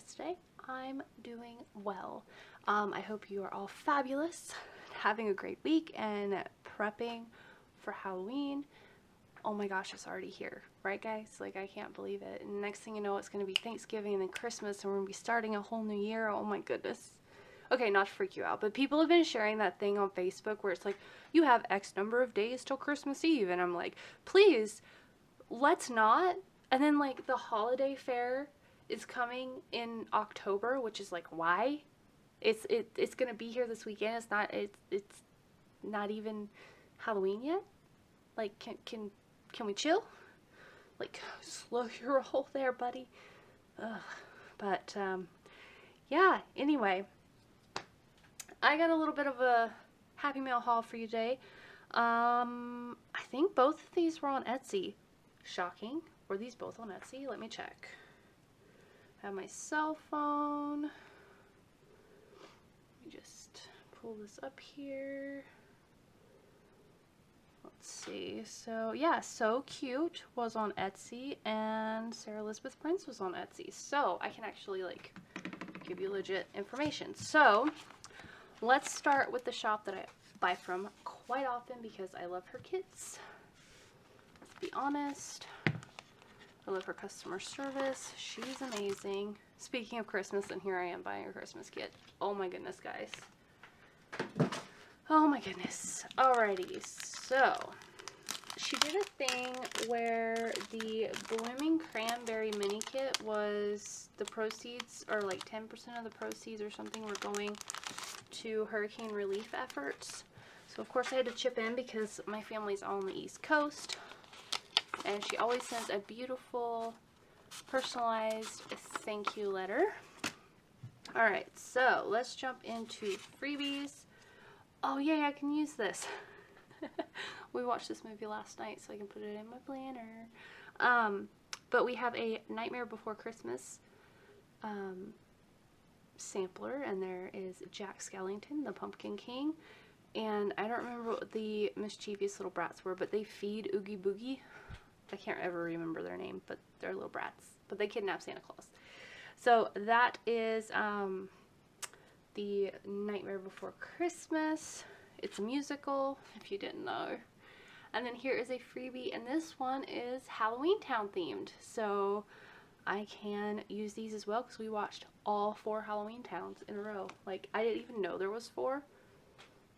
today? I'm doing well. I hope you are all fabulous, having a great week and prepping for Halloween. Oh my gosh, it's already here, right guys? Like, I can't believe it. And next thing you know, it's going to be Thanksgiving and then Christmas, and we're going to be starting a whole new year. Oh my goodness. Okay, not to freak you out, but people have been sharing that thing on Facebook where it's like, you have X number of days till Christmas Eve, and I'm like, please, let's not. And then like the holiday fair is coming in October, which is like, why? It's gonna be here this weekend. It's not even Halloween yet. Like, can we chill? Like, slow your roll there, buddy. Ugh. But yeah. Anyway, I got a little bit of a Happy Mail haul for you today. I think both of these were on Etsy. Shocking. Were these both on Etsy? Let me check. I have my cell phone. Let me just pull this up here. Let's see. So yeah, So Cute was on Etsy and SaraElizabethPrints was on Etsy. So I can actually like give you legit information. So let's start with the shop that I buy from quite often because I love her kits. Let's be honest. I love her customer service. She's amazing. Speaking of Christmas, and here I am buying a Christmas kit. Oh my goodness, guys. Oh my goodness. Alrighty, so she did a thing where the Blooming Cranberry mini kit was, the proceeds, or like 10% of the proceeds or something, were going to hurricane relief efforts. So of course I had to chip in because my family's all on the East Coast. And she always sends a beautiful, personalized thank you letter. Alright, so let's jump into freebies. Oh yay, I can use this. We watched this movie last night, so I can put it in my planner. But we have a Nightmare Before Christmas sampler, and there is Jack Skellington, the Pumpkin King. And I don't remember what the mischievous little brats were, but they feed Oogie Boogie. I can't ever remember their name, but they're little brats. But they kidnap Santa Claus. So that is the Nightmare Before Christmas. It's a musical, if you didn't know. And then here is a freebie, and this one is Halloween Town themed. So I can use these as well because we watched all 4 Halloween Towns in a row. Like, I didn't even know there was 4.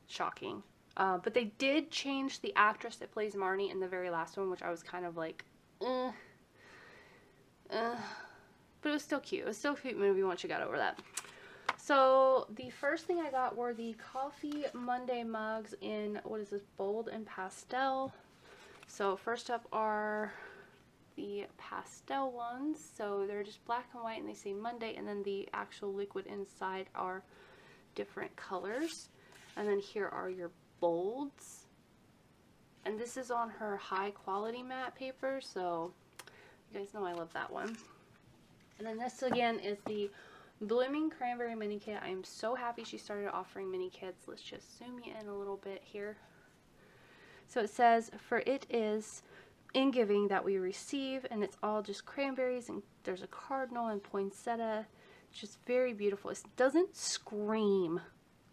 Shocking. But they did change the actress that plays Marnie in the very last one, which I was kind of like, but it was still cute. It was still a cute movie once you got over that. So the first thing I got were the Coffee Monday mugs in, what is this, bold and pastel. So first up are the pastel ones. So they're just black and white and they say Monday, and then the actual liquid inside are different colors. And then here are your bolds, and this is on her high quality matte paper, so you guys know I love that one. And then this again is the Blooming Cranberry mini kit. I am so happy she started offering mini kits. Let's just zoom you in a little bit here. So it says, for it is in giving that we receive, and it's all just cranberries, and there's a cardinal and poinsettia. It's just very beautiful. It doesn't scream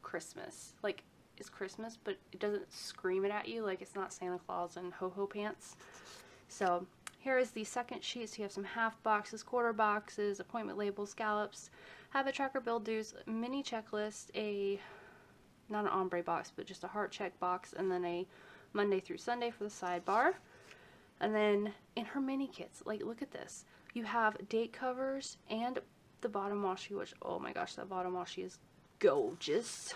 Christmas. Like, it's Christmas, but it doesn't scream it at you. Like, it's not Santa Claus and ho-ho pants. So here is the second sheet. So you have some half boxes, quarter boxes, appointment labels, scallops, habit tracker, bill dues, mini checklist, not an ombre box, but just a heart check box, and then a Monday through Sunday for the sidebar. And then in her mini kits, like, look at this. You have date covers and the bottom washi, which, oh my gosh, that bottom washi is gorgeous.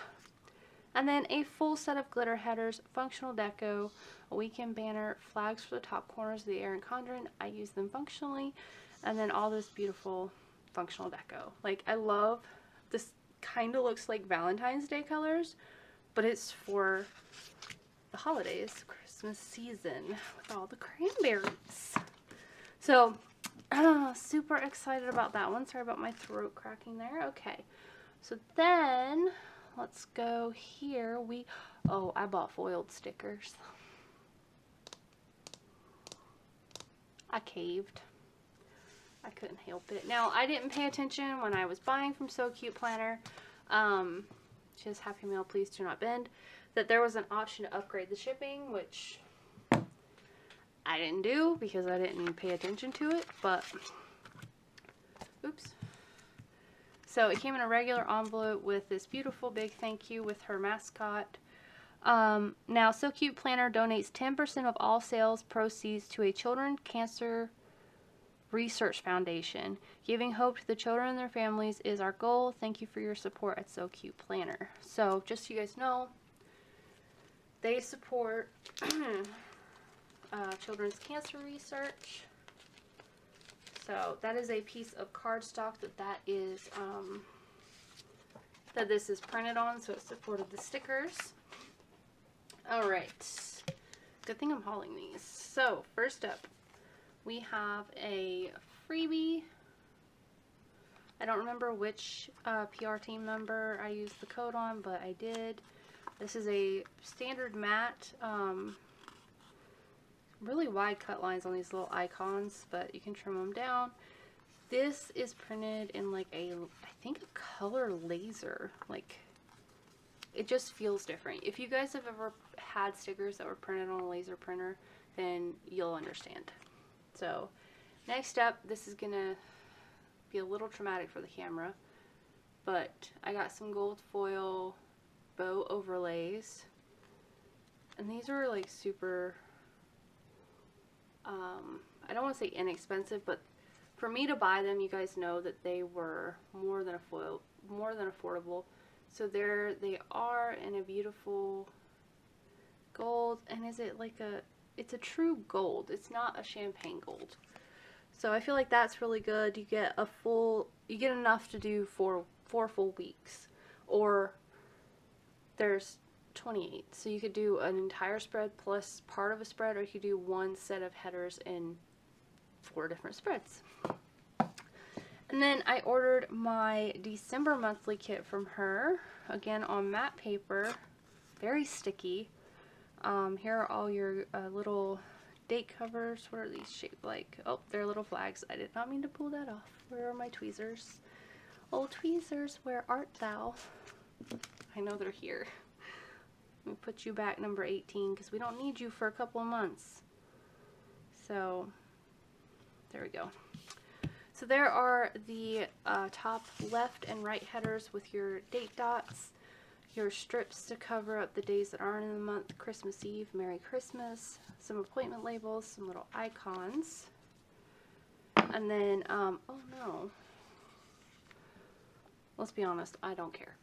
And then a full set of glitter headers, functional deco, a weekend banner, flags for the top corners of the Erin Condren. I use them functionally. And then all this beautiful functional deco. Like, I love this. Kind of looks like Valentine's Day colors, but it's for the holidays, Christmas season, with all the cranberries. So, super excited about that one. Sorry about my throat cracking there. Okay, so then let's go here. Oh, I bought foiled stickers. I caved. I couldn't help it. Now, I didn't pay attention when I was buying from SoCutePlanner. Just Happy Mail, please do not bend. That there was an option to upgrade the shipping, which I didn't do because I didn't pay attention to it, but oops. So it came in a regular envelope with this beautiful big thank you with her mascot. Now SoCutePlanner donates 10% of all sales proceeds to a children cancer research foundation. Giving hope to the children and their families is our goal. Thank you for your support at SoCutePlanner. So just so you guys know, they support children's cancer research. So that is a piece of cardstock that is that this is printed on, so it supported the stickers. Alright, good thing I'm hauling these. So first up, we have a freebie. I don't remember which PR team member I used the code on, but I did. This is a standard matte, really wide cut lines on these little icons, but you can trim them down. This is printed in like a, I think a color laser. Like, it just feels different. If you guys have ever had stickers that were printed on a laser printer, then you'll understand. So next up, this is gonna be a little traumatic for the camera, but I got some gold foil bow overlays, and these are like super I don't want to say inexpensive, but for me to buy them, you guys know that they were more than affordable. So there they are in a beautiful gold, and is it like a, it's a true gold, it's not a champagne gold. So I feel like that's really good. You get a full, you get enough to do for 4 full weeks, or there's 28, so you could do an entire spread plus part of a spread, or you could do one set of headers in 4 different spreads. And then I ordered my December monthly kit from her, again on matte paper, very sticky. Here are all your little date covers. What are these shaped like? Oh, they're little flags. I did not mean to pull that off. Where are my tweezers? Oh, tweezers, where art thou? I know they're here. Let me put you back number 18 because we don't need you for a couple of months. So there we go. So there are the top left and right headers with your date dots, your strips to cover up the days that aren't in the month, Christmas Eve, Merry Christmas, some appointment labels, some little icons, and then, oh no, let's be honest, I don't care.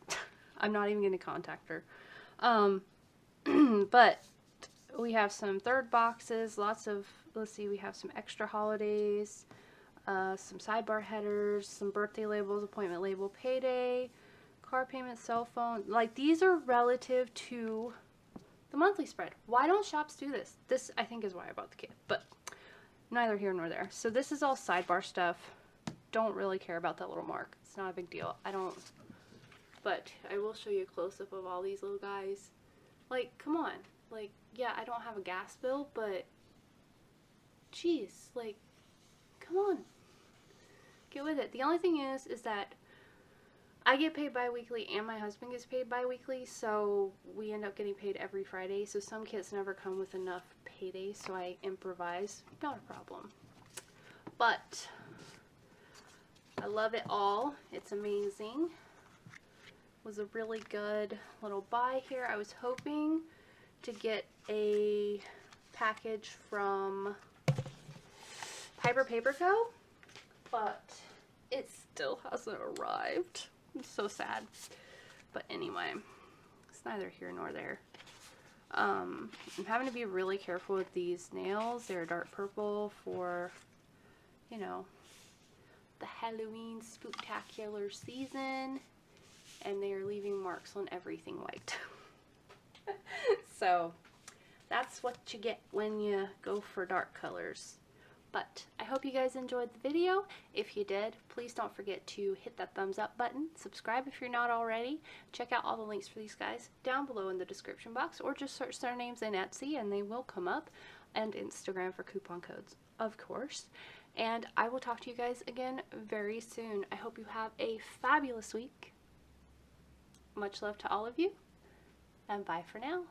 I'm not even going to contact her. But we have some third boxes, lots of, let's see, we have some extra holidays, some sidebar headers, some birthday labels, appointment label, payday, car payment, cell phone. Like, these are relative to the monthly spread. Why don't shops do this? This, I think, is why I bought the kit, but neither here nor there. So this is all sidebar stuff. Don't really care about that little mark. It's not a big deal. I don't, but I will show you a close-up of all these little guys. Like, come on. Like, yeah, I don't have a gas bill, but geez, like, come on. Get with it. The only thing is that I get paid bi-weekly and my husband gets paid bi-weekly, so we end up getting paid every Friday. So some kits never come with enough payday, so I improvise. Not a problem. But I love it all. It's amazing. Was a really good little buy here. I was hoping to get a package from Piper Paper Co., but it still hasn't arrived. I'm so sad. But anyway, it's neither here nor there. I'm having to be really careful with these nails. They're dark purple for, you know, the Halloween spooktacular season, and they are leaving marks on everything white. So that's what you get when you go for dark colors. But I hope you guys enjoyed the video. If you did, please don't forget to hit that thumbs up button, subscribe if you're not already, check out all the links for these guys down below in the description box, or just search their names in Etsy and they will come up, and Instagram for coupon codes, of course. And I will talk to you guys again very soon. I hope you have a fabulous week. Much love to all of you, and bye for now.